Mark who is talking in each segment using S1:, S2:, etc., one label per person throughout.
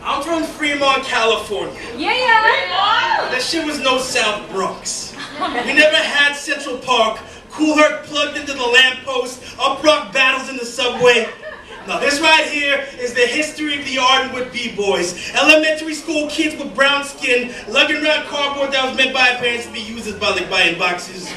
S1: I'm from Fremont, California.
S2: Yeah.
S1: That shit was no South Bronx. We never had Central Park, Cool Herc plugged into the lamppost, up-rock battles in the subway. Now this right here is the history of the Ardenwood B-Boys. Elementary school kids with brown skin, lugging around cardboard that was meant by parents to be used as buying boxes.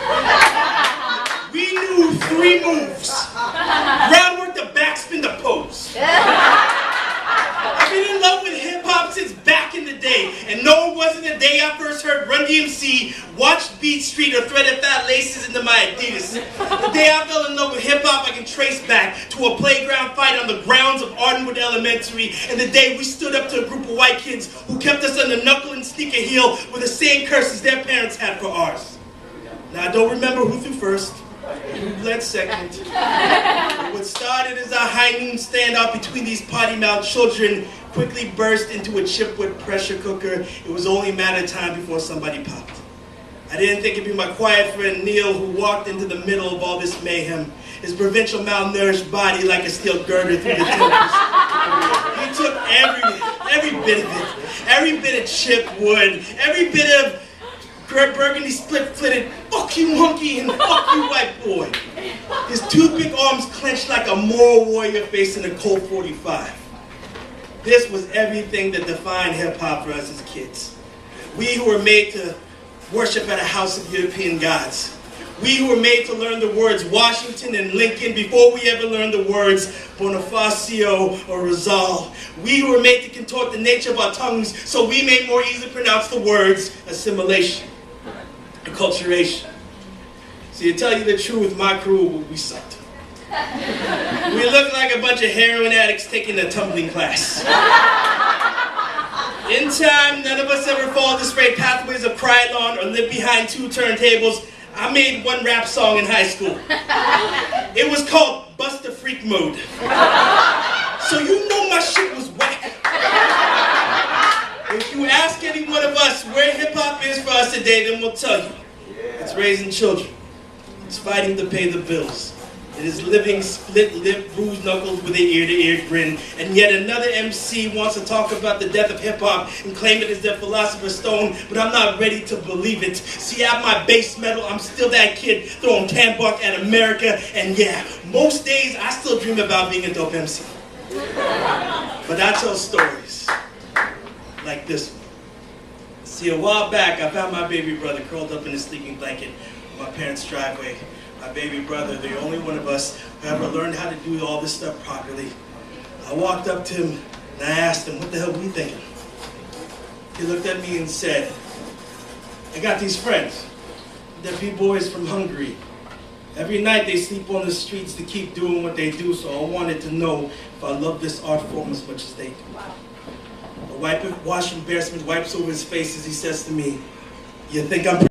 S1: We knew 3 moves. Groundwork, the backspin, the pose. I've been in love with hip-hop since back in the day, and no, it wasn't the day I first heard Run DMC, watched Beat Street, or threaded fat laces into my Adidas. The day I fell in love with hip-hop I can trace back to a playground fight on the grounds of Ardenwood Elementary, and the day we stood up to a group of white kids who kept us on the knuckle and sneaker heel with the same curses their parents had for ours. Now I don't remember who threw first, who bled second. What started as a high noon standoff between these potty-mouthed children quickly burst into a chipwood pressure cooker. It was only a matter of time before somebody popped. I didn't think it'd be my quiet friend Neil who walked into the middle of all this mayhem, his provincial malnourished body like a steel girder through the temples. He took every bit of it, every bit of chipwood, every bit of burgundy split-flitted, fuck you monkey and fuck you white boy. His 2 big arms clenched like a moral warrior facing a Colt 45. This was everything that defined hip-hop for us as kids. We who were made to worship at a house of European gods. We who were made to learn the words Washington and Lincoln before we ever learned the words Bonifacio or Rizal. We who were made to contort the nature of our tongues so we may more easily pronounce the words assimilation, acculturation. See, to tell you the truth, my crew, we sucked. We looked like a bunch of heroin addicts taking a tumbling class. In time, none of us ever followed the straight pathways of Krylon or lived behind 2 turntables. I made 1 rap song in high school. It was called Bust the Freak Mode. So you know my shit was whack. If you ask any one of us where hip-hop is for us today, then we'll tell you. It's raising children. It's fighting to pay the bills. It is living split-lipped, bruised knuckles with an ear-to-ear grin. And yet another MC wants to talk about the death of hip-hop and claim it as their philosopher's stone, but I'm not ready to believe it. See, at my base metal, I'm still that kid throwing Tambuck at America, and yeah, most days I still dream about being a dope MC. But I tell stories like this one. See, a while back, I found my baby brother curled up in his sleeping blanket in my parents' driveway. My baby brother, the only one of us who ever learned how to do all this stuff properly. I walked up to him and I asked him, what the hell were you thinking? He looked at me and said, I got these friends. They're B-boys from Hungary. Every night they sleep on the streets to keep doing what they do, so I wanted to know if I love this art form as much as they do. A wash embarrassment wipes over his face as he says to me, you think I'm